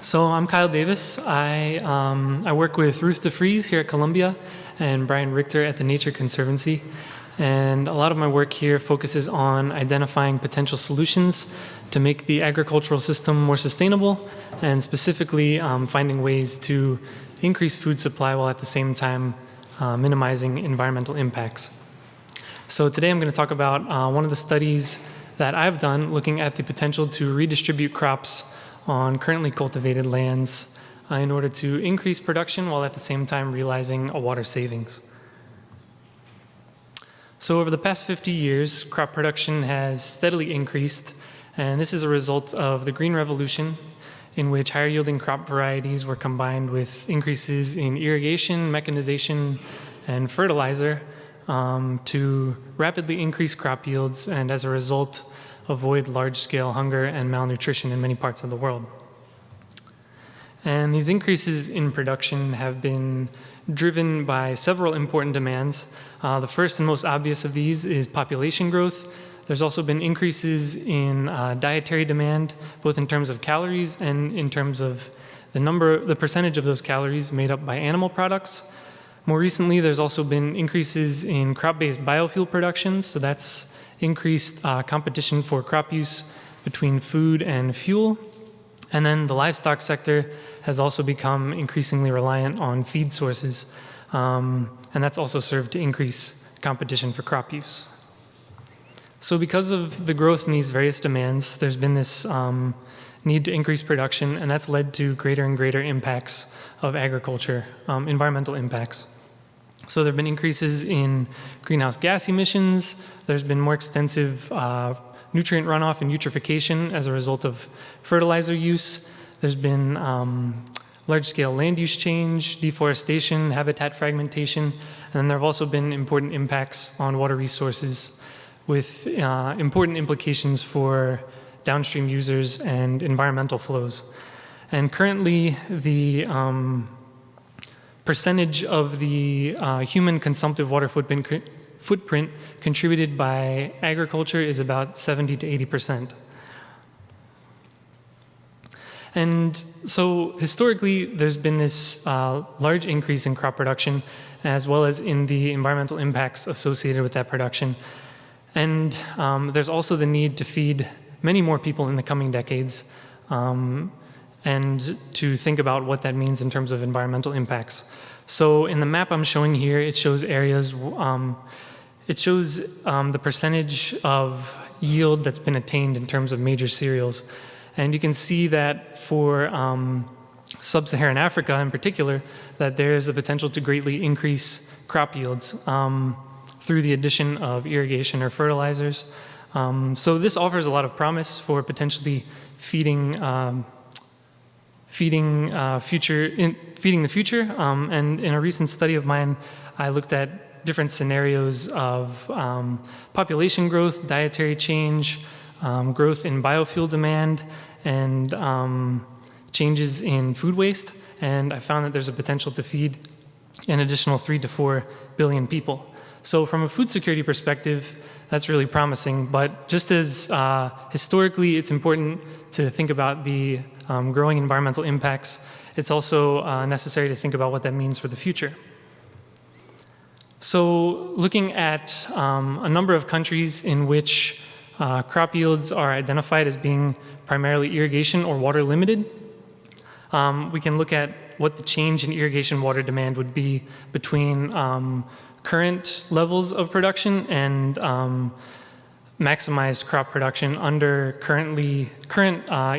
So I'm Kyle Davis. I work with Ruth DeFries here at Columbia and Brian Richter at the Nature Conservancy. And a lot of my work here focuses on identifying potential solutions to make the agricultural system more sustainable, and specifically finding ways to increase food supply while at the same time minimizing environmental impacts. So today I'm going to talk about one of the studies that I've done looking at the potential to redistribute crops on currently cultivated lands in order to increase production while at the same time realizing a water savings. So over the past 50 years, crop production has steadily increased, and this is a result of the Green Revolution, in which higher yielding crop varieties were combined with increases in irrigation, mechanization, and fertilizer to rapidly increase crop yields and, as a result, avoid large-scale hunger and malnutrition in many parts of the world. And these increases in production have been driven by several important demands. The first and most obvious of these is population growth. There's also been increases in dietary demand, both in terms of calories and in terms of the percentage of those calories made up by animal products. More recently, there's also been increases in crop-based biofuel production, so that's increased competition for crop use between food and fuel. And then the livestock sector has also become increasingly reliant on feed sources, and that's also served to increase competition for crop use. So because of the growth in these various demands, there's been this need to increase production, and that's led to greater and greater impacts of agriculture, environmental impacts. So there have been increases in greenhouse gas emissions. There's been more extensive nutrient runoff and eutrophication as a result of fertilizer use. There's been large-scale land use change, deforestation, habitat fragmentation, and then there have also been important impacts on water resources with important implications for downstream users and environmental flows. And currently, the percentage of the human consumptive water footprint contributed by agriculture is about 70 to 80%. And so historically, there's been this large increase in crop production, as well as in the environmental impacts associated with that production. And there's also the need to feed many more people in the coming decades, and to think about what that means in terms of environmental impacts. So in the map I'm showing here, it shows areas, it shows the percentage of yield that's been attained in terms of major cereals. And you can see that for sub-Saharan Africa in particular, that there's a potential to greatly increase crop yields through the addition of irrigation or fertilizers. So this offers a lot of promise for potentially feeding the future. And in a recent study of mine, I looked at different scenarios of population growth, dietary change, growth in biofuel demand, and changes in food waste. And I found that there's a potential to feed an additional 3 to 4 billion people. So from a food security perspective, that's really promising. But just as historically it's important to think about the growing environmental impacts, it's also necessary to think about what that means for the future. So looking at a number of countries in which crop yields are identified as being primarily irrigation or water limited, we can look at what the change in irrigation water demand would be between current levels of production and maximized crop production under current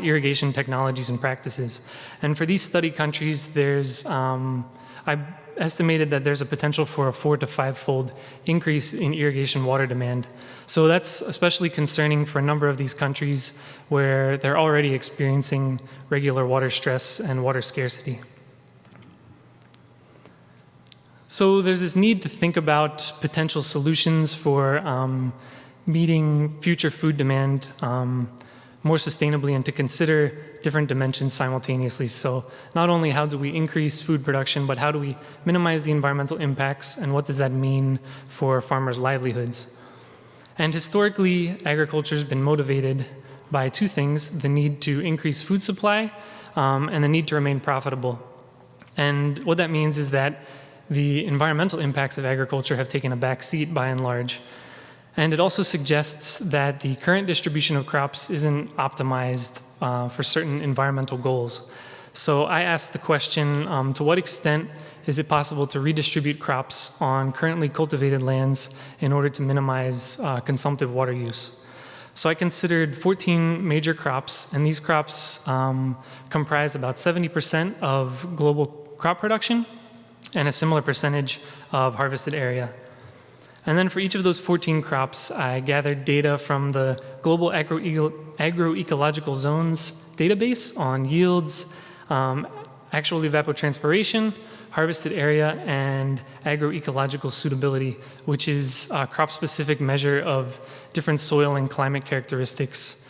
irrigation technologies and practices. And for these study countries, there's I estimated that there's a potential for a 4 to 5-fold increase in irrigation water demand. So that's especially concerning for a number of these countries where they're already experiencing regular water stress and water scarcity. So there's this need to think about potential solutions for meeting future food demand more sustainably and to consider different dimensions simultaneously. So not only how do we increase food production, but how do we minimize the environmental impacts, and what does that mean for farmers' livelihoods? And historically, agriculture has been motivated by two things: the need to increase food supply and the need to remain profitable. And what that means is that the environmental impacts of agriculture have taken a back seat by and large. And it also suggests that the current distribution of crops isn't optimized for certain environmental goals. So I asked the question, to what extent is it possible to redistribute crops on currently cultivated lands in order to minimize consumptive water use? So I considered 14 major crops, and these crops comprise about 70% of global crop production and a similar percentage of harvested area. And then for each of those 14 crops, I gathered data from the Global Agroecological Zones database on yields, actual evapotranspiration, harvested area, and agroecological suitability, which is a crop-specific measure of different soil and climate characteristics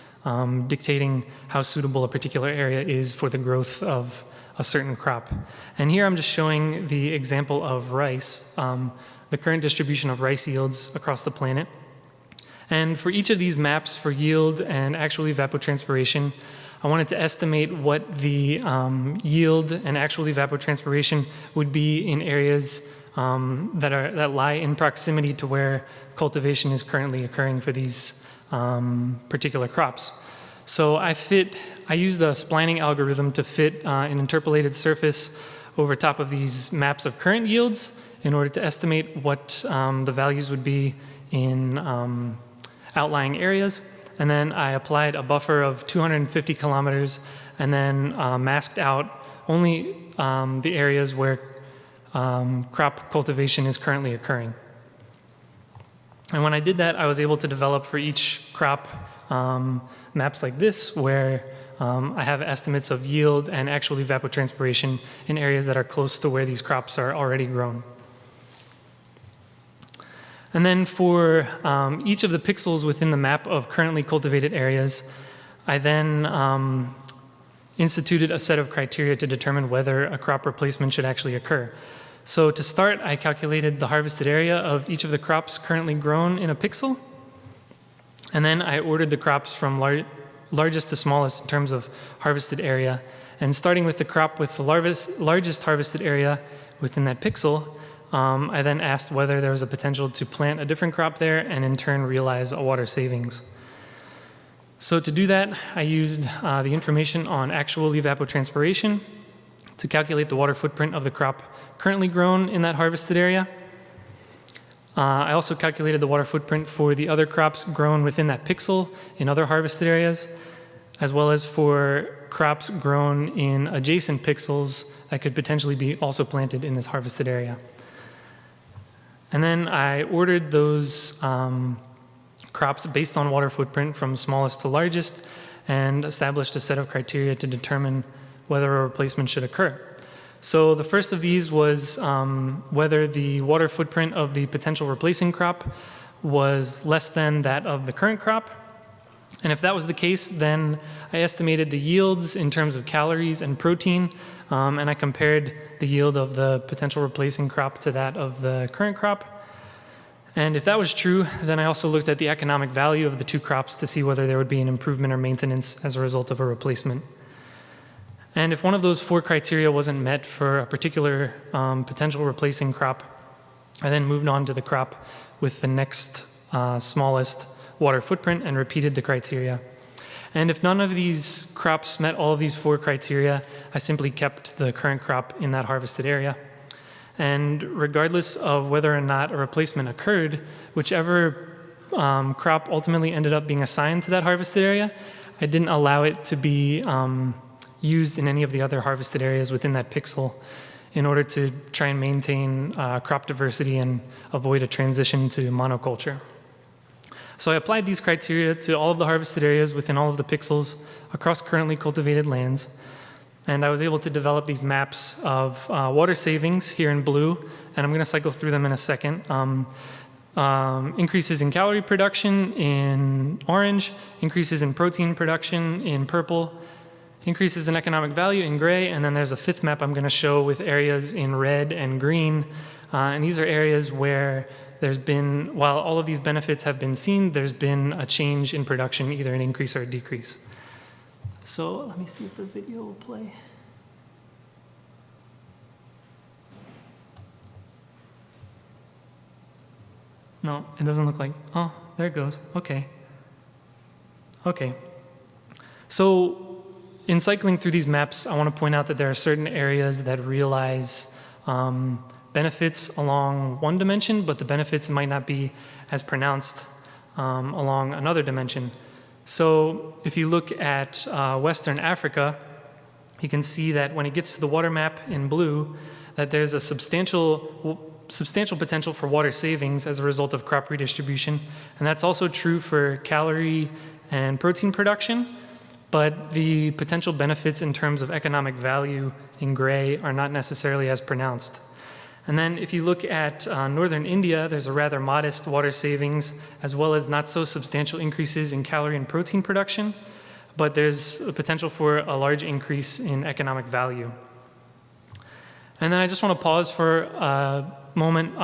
dictating how suitable a particular area is for the growth of a certain crop. And here I'm just showing the example of rice, the current distribution of rice yields across the planet. And for each of these maps for yield and actual evapotranspiration, I wanted to estimate what the yield and actual evapotranspiration would be in areas that lie in proximity to where cultivation is currently occurring for these particular crops. So I used a splining algorithm to fit an interpolated surface over top of these maps of current yields in order to estimate what the values would be in outlying areas. And then I applied a buffer of 250 kilometers and then masked out only the areas where crop cultivation is currently occurring. And when I did that, I was able to develop for each crop maps like this, where I have estimates of yield and actual evapotranspiration in areas that are close to where these crops are already grown. And then for each of the pixels within the map of currently cultivated areas, I then instituted a set of criteria to determine whether a crop replacement should actually occur. So to start, I calculated the harvested area of each of the crops currently grown in a pixel. And then I ordered the crops from largest to smallest in terms of harvested area. And starting with the crop with the largest harvested area within that pixel, I then asked whether there was a potential to plant a different crop there and in turn realize a water savings. So to do that, I used the information on actual evapotranspiration to calculate the water footprint of the crop currently grown in that harvested area. I also calculated the water footprint for the other crops grown within that pixel in other harvested areas, as well as for crops grown in adjacent pixels that could potentially be also planted in this harvested area. And then I ordered those crops based on water footprint from smallest to largest and established a set of criteria to determine whether a replacement should occur. So the first of these was whether the water footprint of the potential replacing crop was less than that of the current crop. And if that was the case, then I estimated the yields in terms of calories and protein, and I compared the yield of the potential replacing crop to that of the current crop. And if that was true, then I also looked at the economic value of the two crops to see whether there would be an improvement or maintenance as a result of a replacement. And if one of those four criteria wasn't met for a particular potential replacing crop, I then moved on to the crop with the next smallest water footprint and repeated the criteria. And if none of these crops met all of these four criteria, I simply kept the current crop in that harvested area. And regardless of whether or not a replacement occurred, whichever crop ultimately ended up being assigned to that harvested area, I didn't allow it to be used in any of the other harvested areas within that pixel in order to try and maintain crop diversity and avoid a transition to monoculture. So I applied these criteria to all of the harvested areas within all of the pixels across currently cultivated lands. And I was able to develop these maps of water savings here in blue, and I'm going to cycle through them in a second. Increases in calorie production in orange, increases in protein production in purple, increases in economic value in gray, and then there's a fifth map I'm going to show with areas in red and green. And these are areas where there's been, while all of these benefits have been seen, there's been a change in production, either an increase or a decrease. So let me see if the video will play. No, it doesn't look like, oh, there it goes, okay. Okay, so in cycling through these maps, I want to point out that there are certain areas that realize benefits along one dimension, but the benefits might not be as pronounced along another dimension. So if you look at Western Africa, you can see that when it gets to the water map in blue, that there's a substantial potential for water savings as a result of crop redistribution. And that's also true for calorie and protein production, but the potential benefits in terms of economic value in gray are not necessarily as pronounced. And then if you look at northern India, there's a rather modest water savings, as well as not so substantial increases in calorie and protein production, but there's a potential for a large increase in economic value. And then I just want to pause for a moment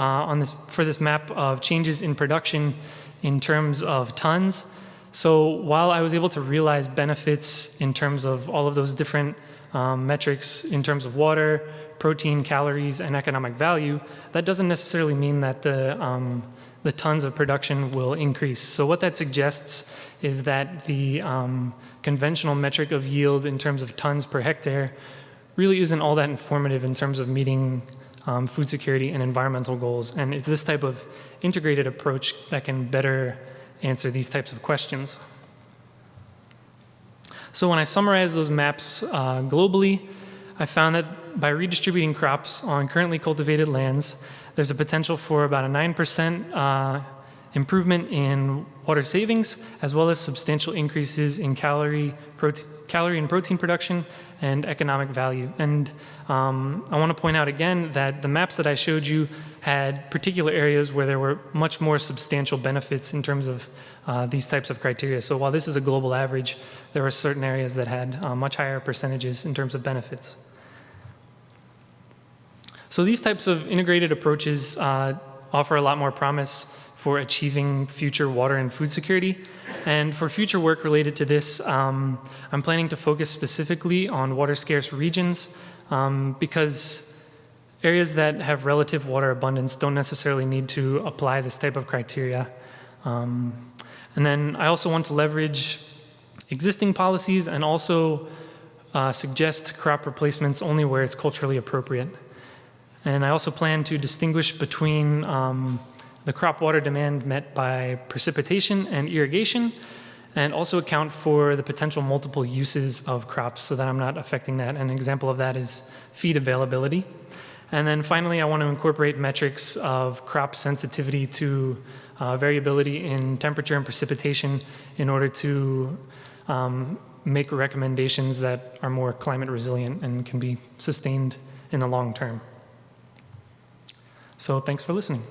for this map of changes in production in terms of tons. So while I was able to realize benefits in terms of all of those different metrics in terms of water, protein, calories, and economic value, that doesn't necessarily mean that the tons of production will increase. So what that suggests is that the conventional metric of yield in terms of tons per hectare really isn't all that informative in terms of meeting food security and environmental goals. And it's this type of integrated approach that can better answer these types of questions. So when I summarize those maps globally, I found that by redistributing crops on currently cultivated lands, there's a potential for about a 9% improvement in water savings, as well as substantial increases in calorie and protein production and economic value. And I want to point out again that the maps that I showed you had particular areas where there were much more substantial benefits in terms of these types of criteria. So while this is a global average, there were certain areas that had much higher percentages in terms of benefits. So these types of integrated approaches offer a lot more promise for achieving future water and food security. And for future work related to this, I'm planning to focus specifically on water-scarce regions because areas that have relative water abundance don't necessarily need to apply this type of criteria. And then I also want to leverage existing policies and also suggest crop replacements only where it's culturally appropriate. And I also plan to distinguish between the crop water demand met by precipitation and irrigation, and also account for the potential multiple uses of crops so that I'm not affecting that. An example of that is feed availability. And then finally, I want to incorporate metrics of crop sensitivity to variability in temperature and precipitation in order to make recommendations that are more climate resilient and can be sustained in the long term. So thanks for listening.